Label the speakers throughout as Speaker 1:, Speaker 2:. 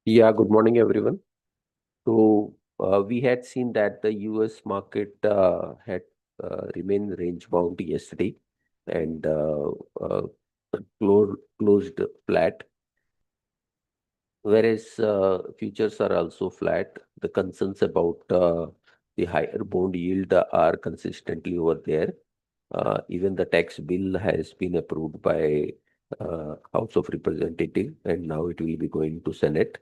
Speaker 1: Yeah, good morning, everyone. We had seen that the US market had remained range bound yesterday and closed flat, whereas futures are also flat. The concerns about the higher bond yield are consistently over there. Even the tax bill has been approved by House of Representative, and now it will be going to Senate.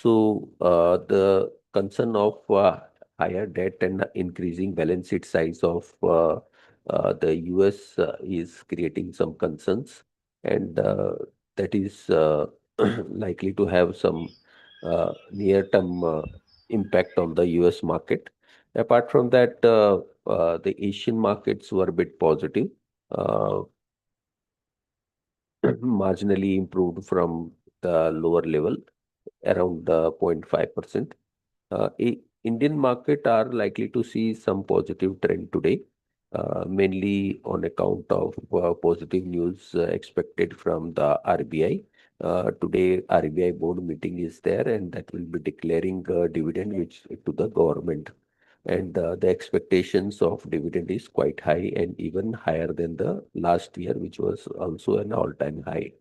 Speaker 1: So the concern of higher debt and increasing balance sheet size of the US is creating some concerns, and that is likely to have some near-term impact on the US market. Apart from that, the Asian markets were a bit positive, uh, marginally improved from the lower level, around 0.5%. Indian market are likely to see some positive trend today, mainly on account of positive news expected from the RBI. Today, RBI board meeting is there, and that will be declaring dividend which to the government. And the expectations of dividend is quite high and even higher than the last year, which was also an all-time high.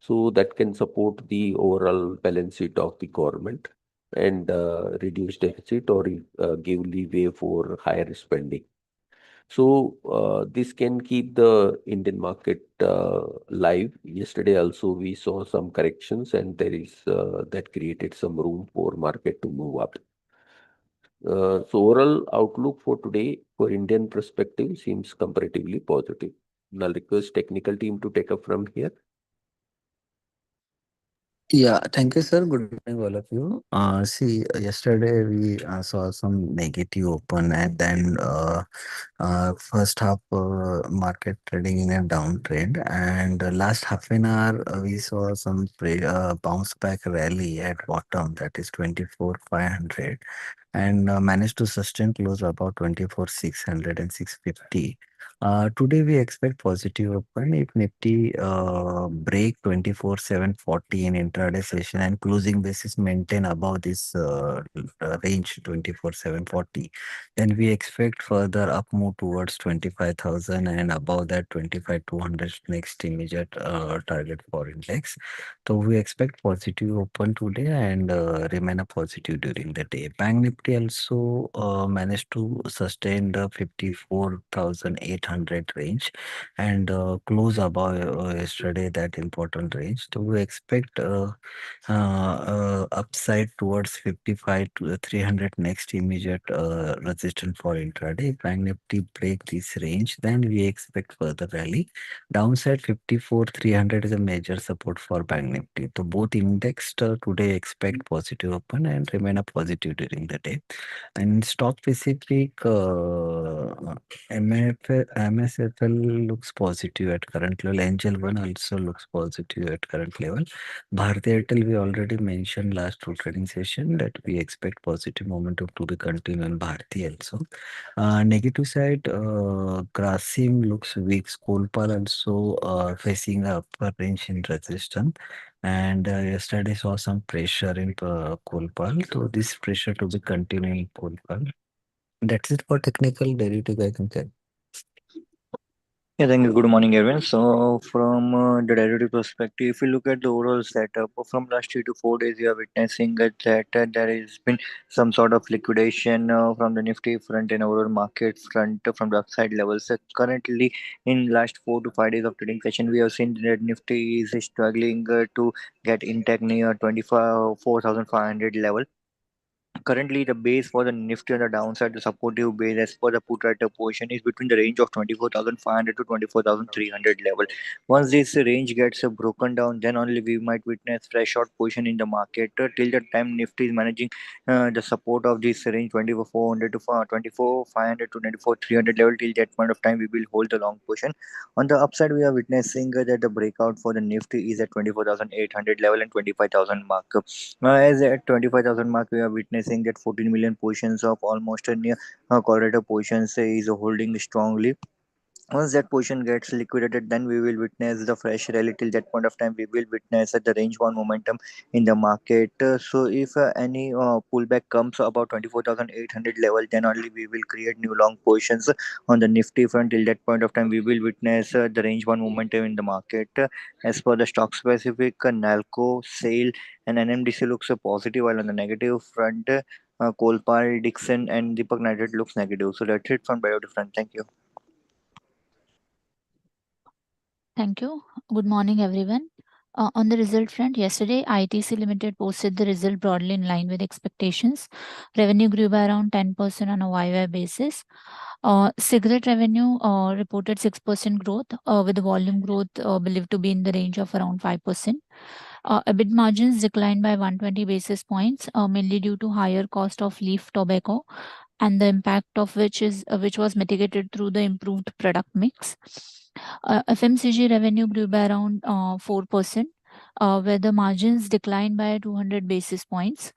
Speaker 1: So that can support the overall balance sheet of the government and reduce deficit or give leeway for higher spending. So this can keep the Indian market live. Yesterday also we saw some corrections, and there is that created some room for market to move up. So overall outlook for today for Indian perspective seems comparatively positive. Now request technical team to take up from here.
Speaker 2: Yeah, thank you, sir. Good morning, all of you. Yesterday we saw some negative open, and then first half market trading in a downtrend, and last half an hour we saw some bounce back rally at bottom, that is 24,500, and managed to sustain close about 24,600 and 650. Today we expect positive open if Nifty break 24,740 in intraday session and closing basis maintain above this range 24,740. Then we expect further up move towards 25,000 and above that 25,200 next immediate target for index. So we expect positive open today and remain a positive during the day. Bank Nifty also managed to sustain the 54,800 range and close above yesterday that important range. So we expect upside towards 55 to 300 next immediate resistance for intraday. If Bank Nifty break this range, then we expect further rally. Downside 54 300 is a major support for Bank Nifty. So both indexed today expect positive open and remain a positive during the day. And stock specific, MSFL looks positive at current level. Angel One also looks positive at current level. Bharti Airtel, we already mentioned last two trading session that we expect positive momentum to be continued in Bharti also. Negative side, Grasim looks weak. Skolpal also facing a upper range in resistance. And yesterday saw some pressure in Kolpal. So this pressure to be continuing in Kolpal. That's it for technical derivative, I can say.
Speaker 3: Yeah, thank you. Good morning, everyone. So, from the derivative perspective, if you look at the overall setup from last 3 to 4 days, we are witnessing that there has been some sort of liquidation from the Nifty front and overall market front from the upside levels. So currently, in last 4 to 5 days of trading session, we have seen that Nifty is struggling to get intact near 24,500 level. Currently, the base for the Nifty on the downside, the supportive base as per the put writer position is between the range of 24,500 to 24,300 level. Once this range gets broken down, then only we might witness fresh short position in the market. Till the time Nifty is managing the support of this range 24,400 to 24,500 to 24,300 level, till that point of time we will hold the long position. On the upside, we are witnessing that the breakout for the Nifty is at 24,800 level and 25,000 mark. As at 25,000 mark, we are witnessing that 14 million positions of almost a near correlator positions is holding strongly. Once that position gets liquidated, then we will witness the fresh rally. Till that point of time, we will witness the range one momentum in the market. So if any pullback comes about 24,800 level, then only we will create new long positions on the Nifty front. Till that point of time, we will witness the range one momentum in the market. As per the stock specific, Nalco, Sale, and NMDC looks positive, while on the negative front, Kolpal, Dixon, and Deepak Nitrate looks negative. So that's it from Bio front. Thank you.
Speaker 4: Thank you. Good morning, everyone. On the result front, yesterday ITC Limited posted the result broadly in line with expectations. Revenue grew by around 10% on a YY basis. Cigarette revenue reported 6% growth, with the volume growth believed to be in the range of around 5%. EBIT margins declined by 120 basis points, mainly due to higher cost of leaf tobacco, and the impact of which was mitigated through the improved product mix. FMCG revenue grew by around 4%, where the margins declined by 200 basis points.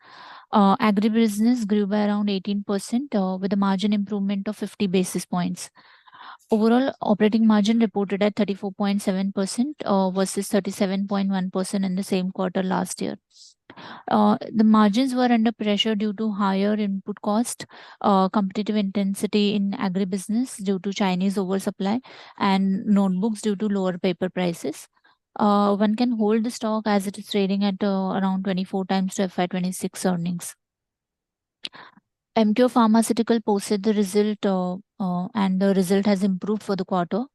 Speaker 4: Agribusiness grew by around 18%, with a margin improvement of 50 basis points. Overall operating margin reported at 34.7% versus 37.1% in the same quarter last year. The margins were under pressure due to higher input cost, competitive intensity in agribusiness due to Chinese oversupply, and notebooks due to lower paper prices. One can hold the stock as it is trading at around 24 times to FY26 earnings. MQ Pharmaceutical posted the result, and the result has improved for the quarter.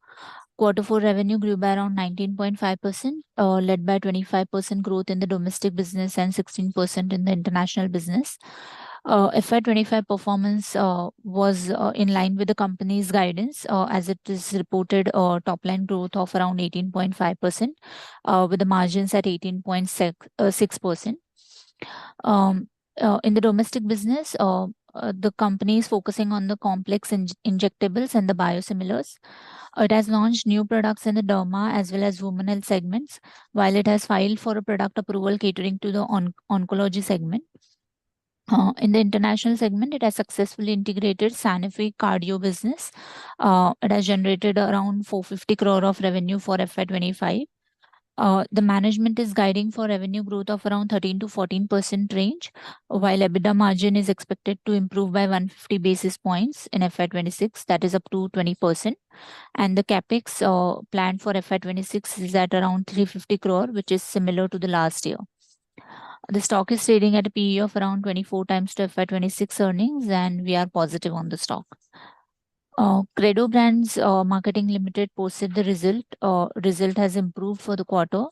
Speaker 4: Quarter 4 revenue grew by around 19.5%, led by 25% growth in the domestic business and 16% in the international business. FY25 performance was in line with the company's guidance, as it is reported top line growth of around 18.5%, with the margins at 18.6%. In the domestic business, the company is focusing on the complex injectables and the biosimilars. It has launched new products in the derma as well as women health segments, while it has filed for a product approval catering to the oncology segment. In the international segment, it has successfully integrated Sanofi cardio business. It has generated around 450 crore of revenue for FY25. The management is guiding for revenue growth of around 13 to 14% range, while EBITDA margin is expected to improve by 150 basis points in FY26, that is up to 20%. And the capex planned for FY26 is at around 350 crore, which is similar to the last year. The stock is trading at a PE of around 24 times to FY26 earnings, and we are positive on the stock. Credo Brands Marketing Limited posted the result. Result has improved for the quarter.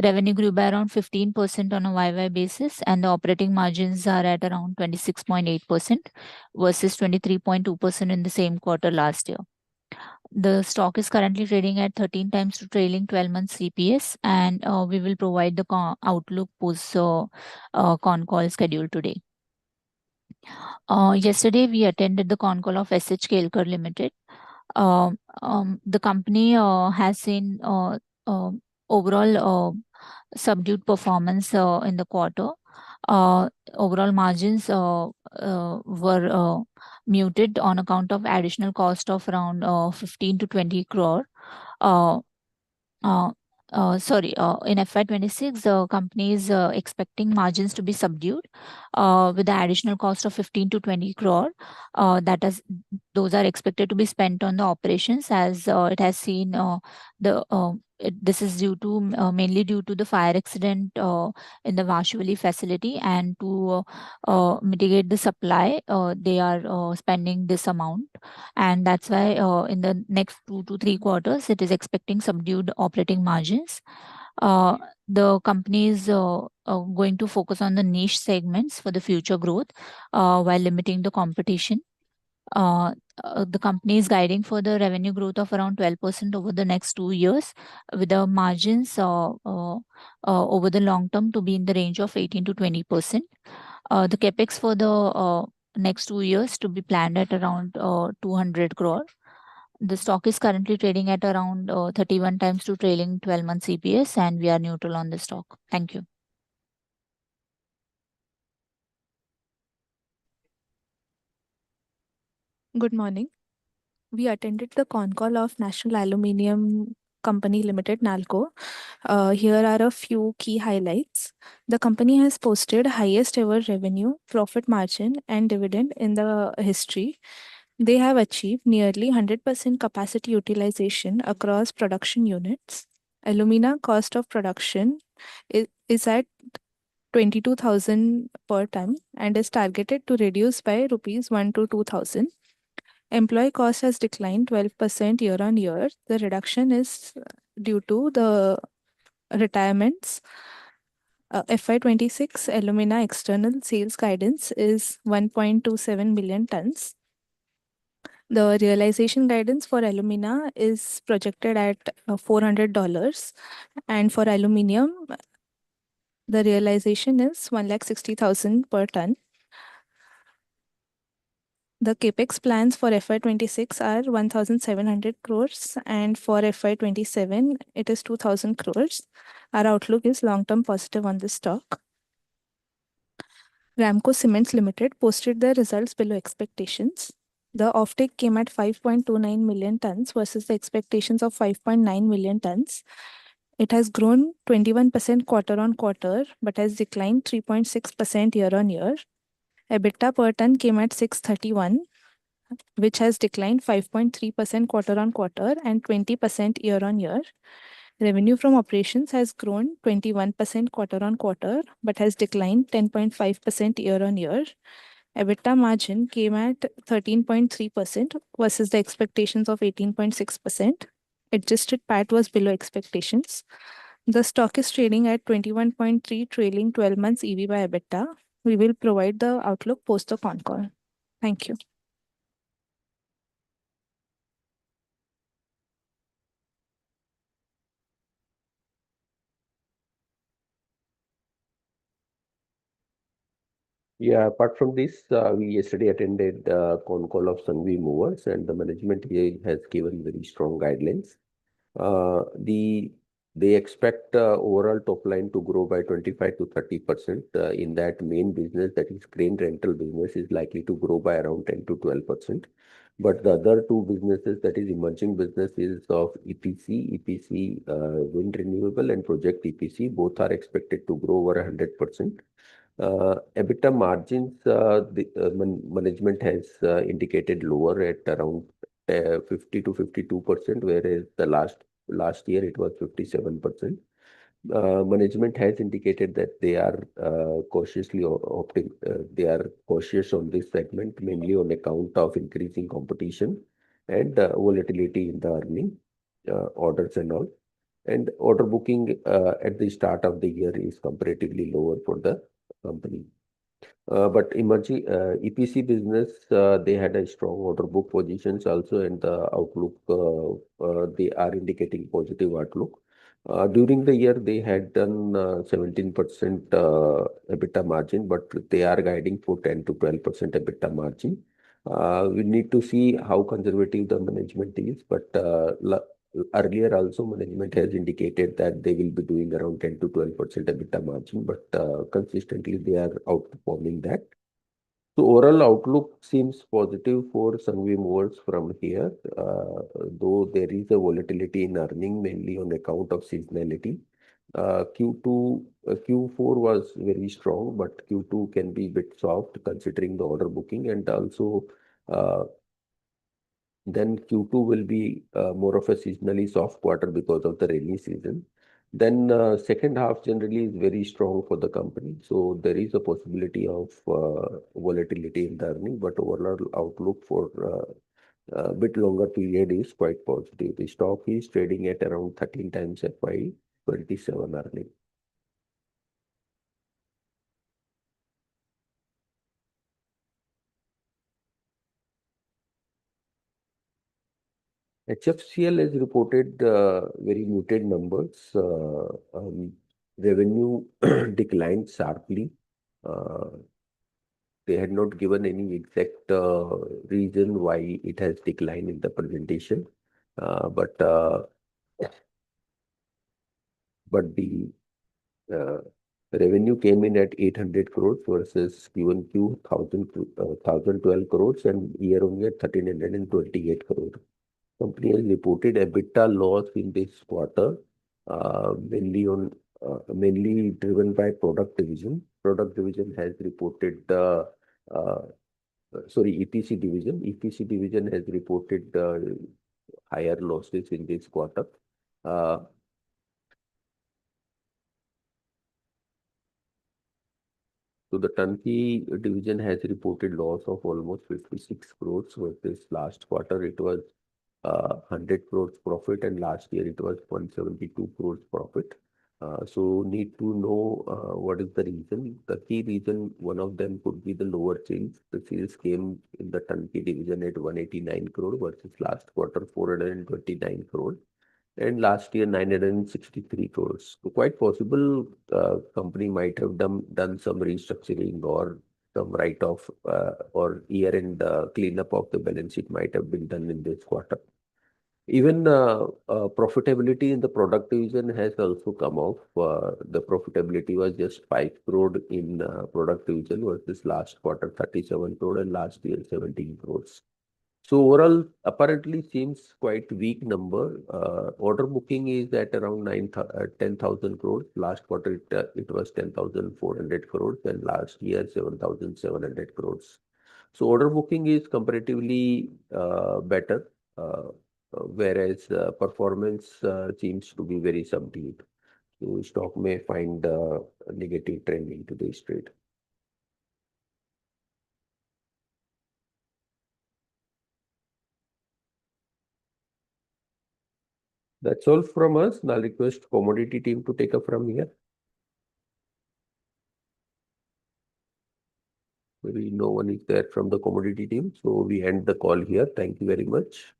Speaker 4: Revenue grew by around 15% on a YY basis, and the operating margins are at around 26.8% versus 23.2% in the same quarter last year. The stock is currently trading at 13 times to trailing 12 months CPS, and we will provide the outlook post con call scheduled today. Yesterday, we attended the con call of SH Kelkar Limited. The company has seen overall subdued performance in the quarter. Overall margins were muted on account of additional cost of around 15 to 20 crore. in FY26, the company is expecting margins to be subdued with the additional cost of 15 to 20 crore. Those are expected to be spent on the operations, as it has seen this is mainly due to the fire accident in the Vashuvali facility, and to mitigate the supply, they are spending this amount, and that's why in the next 2 to 3 quarters it is expecting subdued operating margins. The company is going to focus on the niche segments for the future growth while limiting the competition. The company is guiding for the revenue growth of around 12% over the next 2 years, with the margins over the long term to be in the range of 18 to 20%. The capex for the next 2 years to be planned at around 200 crore. The stock is currently trading at around 31 times to trailing 12 months EPS, and we are neutral on the stock. Thank you.
Speaker 5: Good morning. We attended the con call of National Aluminium Company Limited, NALCO. Here are a few key highlights. The company has posted highest ever revenue, profit margin, and dividend in the history. They have achieved nearly 100% capacity utilization across production units. Alumina cost of production is at 22,000 per ton and is targeted to reduce by rupees 1 to 2,000. Employee cost has declined 12% year on year. The reduction is due to the retirements. FY26 alumina external sales guidance is 1.27 million tons. The realization guidance for alumina is projected at $400, and for aluminium, the realization is 160,000 per ton. The capex plans for FY26 are 1,700 crores, and for FY27 it is 2,000 crores. Our outlook is long-term positive on this stock. Ramco Cements Limited posted their results below expectations. The offtake came at 5.29 million tons versus the expectations of 5.9 million tons. It has grown 21% quarter on quarter, but has declined 3.6% year on year. EBITDA per ton came at 631, which has declined 5.3% quarter on quarter and 20% year on year. Revenue from operations has grown 21% quarter on quarter, but has declined 10.5% year on year. EBITDA margin came at 13.3% versus the expectations of 18.6%. Adjusted PAT was below expectations. The stock is trading at 21.3 trailing 12 months EV by EBITDA. We will provide the outlook post the con call. Thank you.
Speaker 1: Yeah, apart from this, we yesterday attended con call of Sanghvi Movers, and the management here has given very strong guidelines. They expect overall top line to grow by 25 to 30%. In that main business, that is crane rental business, is likely to grow by around 10 to 12%. But the other two businesses, that is emerging businesses of EPC, wind renewable, and project EPC, both are expected to grow over 100%. EBITDA margins, the management has indicated lower at around 50 to 52%, whereas the last year it was 57%. Management has indicated that they are they are cautious on this segment, mainly on account of increasing competition and volatility in the earning orders and all. And order booking at the start of the year is comparatively lower for the company. But emerging EPC business, they had a strong order book positions also, and the outlook, they are indicating positive outlook. During the year, they had done 17% EBITDA margin, but they are guiding for 10 to 12% EBITDA margin. We need to see how conservative the management is, but earlier also management has indicated that they will be doing around 10 to 12% EBITDA margin, but consistently they are outperforming that. So overall outlook seems positive for Sanghvi Movers from here, though there is a volatility in earning mainly on account of seasonality. Q4 was very strong, but Q2 can be a bit soft considering the order booking, and also uh, then Q2 will be more of a seasonally soft quarter because of the rainy season. Then second half generally is very strong for the company. So there is a possibility of volatility in the earning, but overall outlook for a bit longer period is quite positive. The stock is trading at around 13 times FY 27 earning. HFCL has reported very muted numbers. Revenue declined sharply. They had not given any exact reason why it has declined in the presentation, but the revenue came in at 800 crores versus Q1Q 1012 crores and year-on-year 1328 crores. Company has reported EBITDA loss in this quarter, mainly driven by product division. Product division has reported EPC division. EPC division has reported higher losses in this quarter. So the turnkey division has reported loss of almost 56 crores versus last quarter it was 100 crores profit, and last year it was 172 crores profit. So need to know what is the reason. The key reason, one of them could be the lower sales. The sales came in the turnkey division at 189 crore versus last quarter 429 crore. And last year 963 crores. So quite possible company might have done some restructuring or some write-off or year-end cleanup of the balance sheet might have been done in this quarter. Even profitability in the product division has also come off. The profitability was just 5 crore in product division versus last quarter 37 crore and last year 17 crores. So overall, apparently seems quite weak number. Order booking is at around 10,000 crores. Last quarter it was 10,400 crores and last year 7,700 crores. So order booking is comparatively better, whereas performance seems to be very subdued. So stock may find a negative trend into this trade. That's all from us. Now I'll request commodity team to take up from here. Maybe no one is there from the commodity team. So we end the call here. Thank you very much.